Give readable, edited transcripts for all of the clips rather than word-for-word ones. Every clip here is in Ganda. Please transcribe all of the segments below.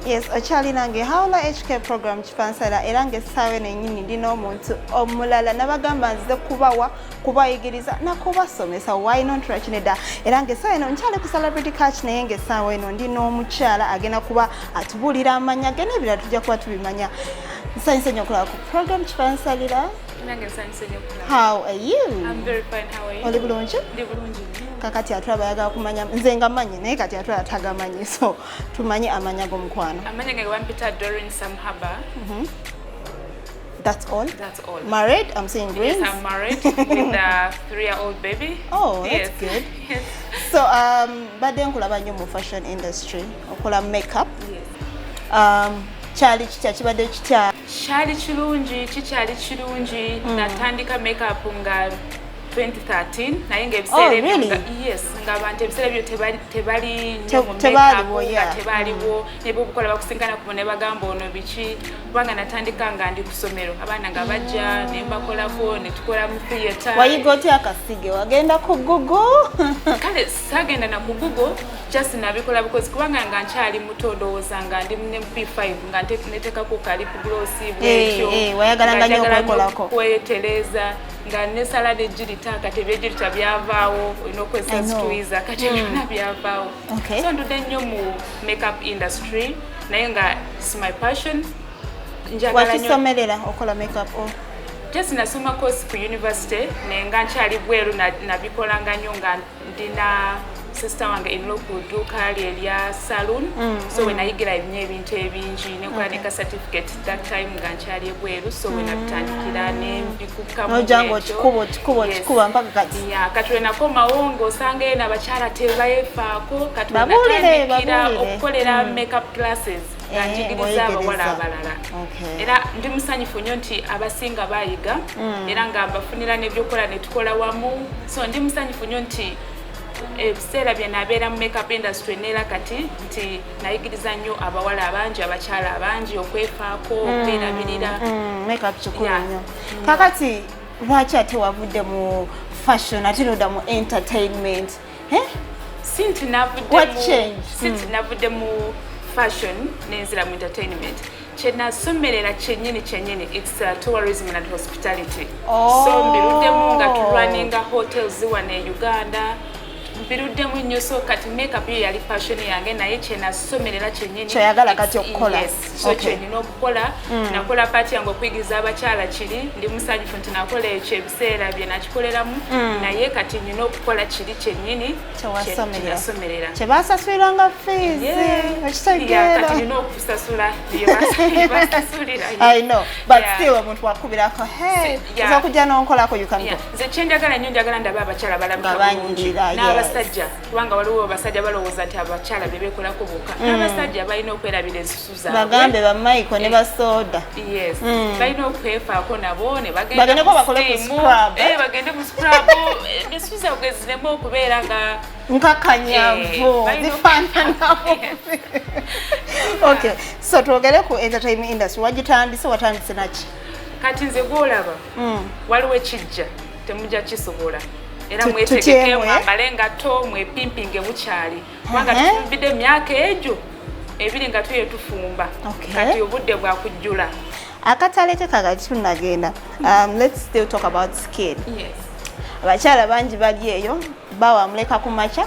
Yes, okyali nange Hawula HK program Kifansalira era ng'essaawa eno ennyini ndina omuntu omulala nabagamba nzize kubayigiriza nakubasomesa why not rakineda era ng'essaawa eno nkyali ku celebrity catch naye ng'essaawa eno ndina omukyala agenda kuba atubuulira amanya ge n'ebirala tujja kuba tubimanya. Nsanyuse nnyo okulaba ku program Kifansalira. How are you? I'm very fine. How are you? Oli bulungi? Ndi bulungi. Kakati atulaba ayagala kumanya nze nga manyi naye kati atulaba tagamanyi so tumanye amanya g'omukwano. Amanya ge wampita Doreen Samhaba. That's all? That's all. Married? I'm saying green. Yes, I'm married with a 3-year-old baby. Oh, yes. That's good. Yes. So badde nkulaba nnyo mu fashion industry okola makeup. Yes. Kyali kitya kibadde kitya? Kyali kirungi, kikyali kirungi. Natandika makeup nga 2013 naye ng'ebiseera ebyo yes ng'abantu ebiseera ebyo tebali tebaliwo ne bwobukola bakusinkana ku ne bagamba ono biki kubanga natandika nga ndi ku ssomero abaana nga bajja ne mbakolako ne tukola mu theatre. Wayiga otya akasige wagenda ku Google? Kale sagenda na ku Google just nabikola because kubanga nga nkyali muto ndowooza nga ndi mu P5 nga netekako kali ku gloss bwekyo wayagala nga nnyo okwekolako kwetereza nga ne salade jirita kati ebyejirita byavaawo olina okozesa situiza kati byonna byavaawo so ndudde nnyo mu makeup industry naye nga it's my passion njagala nnyo. Wakisomerera okola makeup? Just nasoma course ku university naye nga nkyali bweru nabikolanga nnyo nga ndina sister wange in-law ku dduuka lya saloon so we nayigira ebintu ebingi nekola ne ka certificate that time nga nkyali ebweru so we nabitandikira ne mbikuka mu nojango kikuba mpaka kati kati we nakomawo ng'osanga eno abakyala tebayefaako kati we natandikira okukolera makeup classes nga njigiriza abawala abalala era ndi musanyufu nnyo nti abasinga bayiga era nga mbafunira n'ebyokola ne tukola wamu so ndi musanyufu nnyo nti ebiseera bye nabeera mu makeup industry neera kati nti nayigiriza nnyo abawala abangi abakyala abangi okwefaako okwerabirira makeup kikulu nnyo. Kakati lwaki ate wavudde mu fashion ate nodda mu entertainment? Sinti navudde mu fashion nenzira mu entertainment kyenasomerera kyennyini it's tourism and hospitality so mbiruddemu nga tulwaninga hotels wano e Uganda mbiruddemu nnyo so kati makeup yo yali passion yange naye kyenasomerera kyennyini kyoyagala kati okukola so kyenina okukola nakola paati yange okuyigiriza abakyala kiri ndi musanyufu nti nakola ekyo ebiseera bye nakikoleramu naye kati nina okukola kiri kyennyini kyenasomerera kyebasasuliranga fees okitegeera kati nina okusasula byebasasulira I know but still omuntu wakubirako oza okujja n'onkolako you can go nze kyenjagala nnyo njagala ndaba abakyala balamuka bulungi n'abasajja kubanga waliwo abasajja balowooza nti abakyala be beekolako bokka n'abasajja balina okwerabira ensusu zaabwe bagambe bamaiko ne basooda yes balina okwefaako nabo ne bagende bagende mu scrub ensusu zaabwe zireme okubeera nga nkakanyavu zifaananawo. Okay, so twogere ku entertainment industry wagitandise watandise naki? Kati nze gwolaba waliwo ekijja temujja kisobola era mwetegeke mwambale engato mwepimpinge mukyali kubanga tufumbidde emyaka egyo ebiri nga tuye tufumba kati obudde bwakujjula akatale tekagati tunagenda. Let's still talk about skin. Yes. Abakyala bangi bali eyo bawamuleka ku makya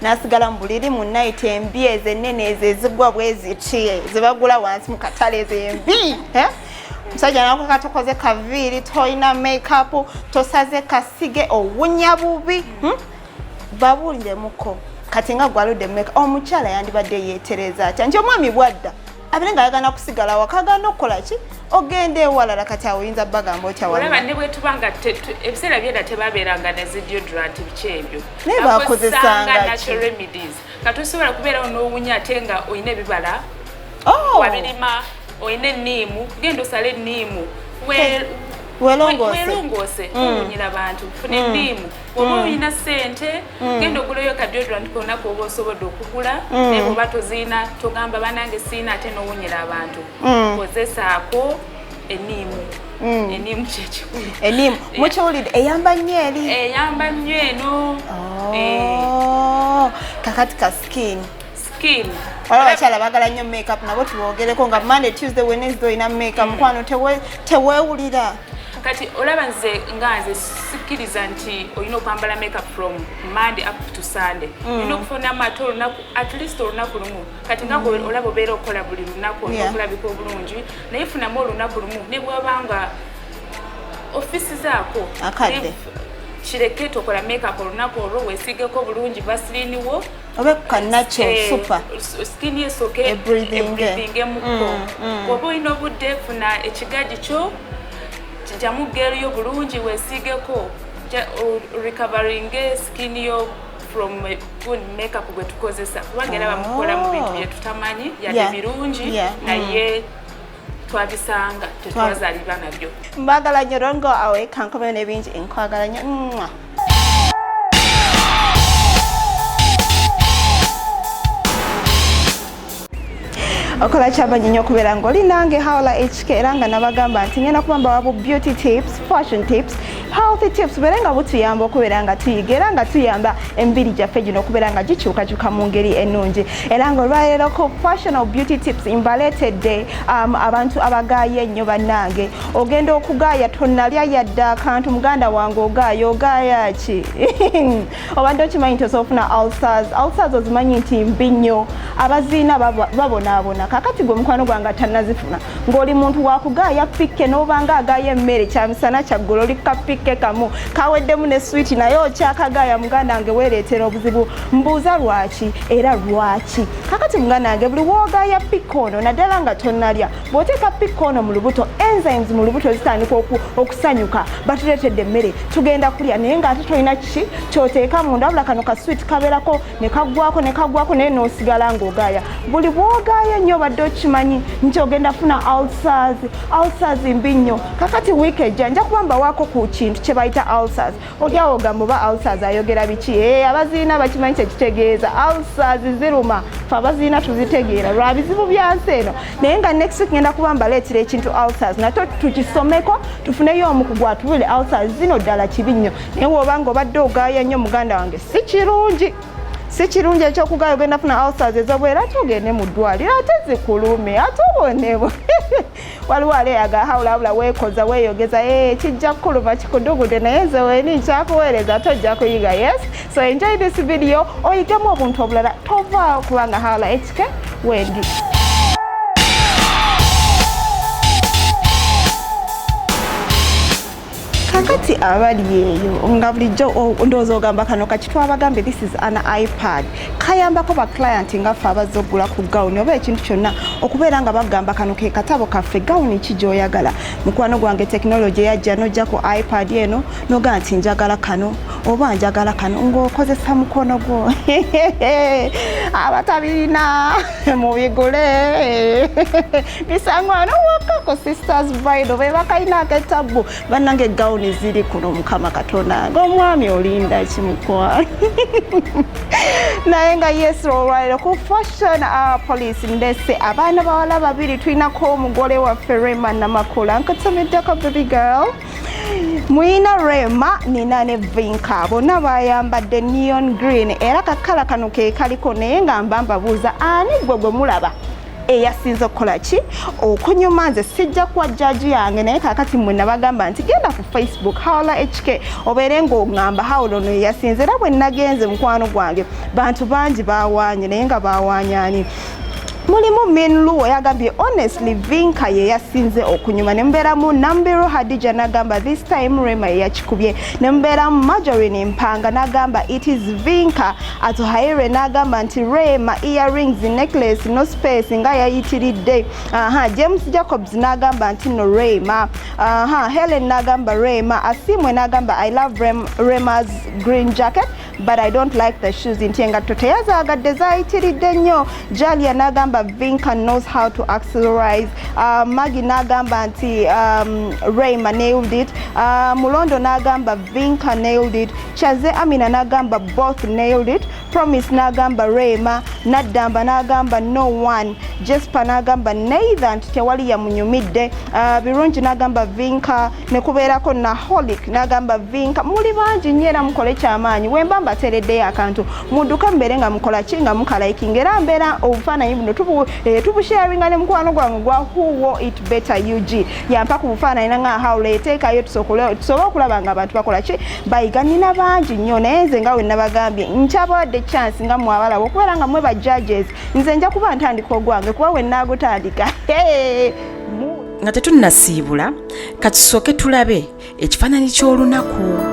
nasigala mu buliri mu night embi ezennene ezo ezigwa bweziti zebagula wansi mu katale ezo embi musajja nako katokoze kaviiri toyina makeup tosaze kasige owunya bubi babuliremuko kati nga gwaludde makeup omukyala yandibadde yeetereza atya nti omwami bwadda abire nga ayagala kusigala wakagana okukola ki ogenda ewalala kati awuyinza bagamba otya olaba ne bwe tubanga ebiseera byenda tebabeeranga ne deodorant biki ebyo naye bakozesanga natural remedies kati osobola kubeerawo n'owunya ate nga olina ebibala wabirima olina enniimu genda osala enniimu welongoose owunyira abantu funa enniimu oba olina ssente genda ogulayo kadeodorant konna kwoba osobodde okugula naye bwoba toziina togamba banange siina ate n'owunyira abantu kozesaako enniimu enniimu kyekikulu enniimu mukiwulidde eyamba nnyo eri eyamba nnyo eno kakati ka skin abakyala bagala nnyo makeup nabo tubogereko nga Monday Tuesday Wednesday ina makeup mukwano teweewulira kati olaba nze nga nze sikkiriza nti olina okwambala makeup from Monday up to Sunday olina okufuna amaato olunaku at least olunaku lumu kati nga olaba obeera okola buli lunaku okulabika obulungi naye funamu olunaku lumu ne bwabanga ofisi zaako kireke tokola makeup olunaku olwo weesiigeko bulungi vaseline wo obe kanacho super skin yesoke breathing emuko oba olina obudde funa ekigaji kyo kijjamu geero yo bulungi weesiigeko recovering skin yo from good makeup gwe tukozesa kubanga era bamukola mu bintu bye tutamanyi yadde birungi naye twabisanga tetwazalibwa nabyo mbagala nnyo rongo awe kankomeo n'ebingi enkwagala nnyo okola kyamanyi nnyo okubeera ng'olinange Hawla HK era nga nabagamba nti ngenda kubamba wabo beauty tips, fashion tips, healthy tips beera nga butuyamba okubeera nga tuyiga era nga tuyamba emibiri gyaffe gino okubeera nga gikyukakyuka mu ngeri ennungi era nga olwaleero ku fashional beauty tips mbaleetedde abantu abagaaya ennyo bannange ogenda okugaaya tonnalya yadde akantu muganda wange ogaaya ki obadde okimanyi nti osoofuna ulcers ozimanyi nti mbi nnyo abaziina babonaabona kakati gwe mukwano gwange atannazifuna ng'oli muntu wakugaaya pikke n'obanga agaaya emmere kyamisana kyaggulu oli kapikke kamu kaweddemu ne swiiti naye okyakagaaya muganda wange weereetera obuzibu mbuuza lwaki era lwaki kakati muganda wange buli woogaaya pikke ono naddala nga tonnalya bw'oteeka pikke ono mu lubuto enzymes mu lubuto zitandika okusanyuka batuleetedde emmere tugenda kulya naye ng'ate tolina kiki ky'oteeka munda wabula kano ka swiiti kabeerako ne kaggwako naye n'osigala ng'ogaaya buli bw'ogaaya nnyo obadde okimanyi nti ogenda funa ulcers mbi nnyo kakati wiiki ejja nja kubamba waako ku kintu kye bayita ulcers olyawo ogamba oba ulcers ayogera biki abaziina bakimanyi kyekitegeeza ulcers ziruma fe abaziina tuzitegeera lwa bizibu byansi eno naye nga next week ngenda kubamba leetera ekintu ulcers nato tukisomeko tufuneyo omukugu atubule ulcers zino ddala kibi nnyo naye woobanga obadde ogaaya nnyo muganda wange si kirungi ekyokugaaya ogenda funa ulcers ezobwera ate ogende mu ddwaliro ate zikulume ate obonebwe waliwo aleeyaga hawulawula weekoza weeyogeza kijja kukuluma kikudugude naye nze weni nkyakuweereza tojja kuyiga yes so enjoy this video oyigemu obuntu obulala tovaawo kubanga Hawla HK wendi kakati abali eyo nga bulijjo ndowooza ogamba kano kati twabagambe this is an iPad kayambako ba client nga ffe abazze okugula ku gawuni oba ekintu kyonna okubeera nga bagamba kano ke katabo kaffe gawuni ki gy'oyagala mukwano gwange tekinologi yajja n'ojja ku iPad eno nogaa nti njagala kano oba njagala kano ng'okozesa mukono gwo abatabirina mubigule bisangwano wakako sisters bride oba bakayinaako etabbu bannange gawuni ziri kuno mukama katonda ng'omwami olinda kimukwa naye nga yes olwaliro ku fashion police ndese abaana bawala babiri tulinako omugole waffe Rema Namakula nkatsamiddeko baby girl mwina Rema nina ne Vinka bonna bayambadde neon green era kakala kano ke kaliko naye nga mbambabuuza ani gwe mulaba eyasinze okukola ki okunyuma nze sijja kuwa jjaju yange naye kakati mwe nabagamba nti genda ku Facebook Hawla HK obeere ng'oŋŋamba Hawla ono eyasinze era bwe nagenze mukwano gwange bantu bangi bawaanye naye nga bawaanyaani mulimu Minlu yagambye honestly Vinka ye yasinze okunyuma ne mbeeramu Nambiru Hadija nagamba this time Rema yakikubye ne mbeeramu Marjorie Mpanga nagamba it is Vinka atuhaire nagamba nti Rema earrings necklace no space nga yayitiridde James Jacobs nagamba nti no Rema Helen nagamba Rema Asimwe nagamba I love Rema's green jacket but I don't like the shoes nti engatto teyazaagadde zayitiridde nnyo Jalia nagamba Vinka knows how to accessorize Maggie nagamba nti Rema nailed it Mulondo nagamba Vinka nailed it Chaze Amina nagamba both nailed it Promise nagamba Rema Nadamba nagamba no one Jespa nagamba neither nti tewali yamunyumidde Birungi nagamba Vinka ne kubeerako na Holic nagamba Vinka muli bangi nnyo era mukole kyamaanyi wembamba mbatereddeyo akantu mudduka mbere nga mukola ki nga mukalayikinga era mbeera obufaananyi buno tubusharinga ne mukwano gwange gwa Who It Better UG yampa ku bufaananyi nga hawula eteekayo tusobola okulaba nga abantu bakola ki bayiga. Nina bangi nnyo naye nze nga we nabagambye nkyabawadde chance nga mwabalawo okubeera nga mwe ba judges nze nja kuba ntandika ogwange kuba we nnaagutandika nga tetunnasiibula katusooke tulabe ekifaananyi ky'olunaku.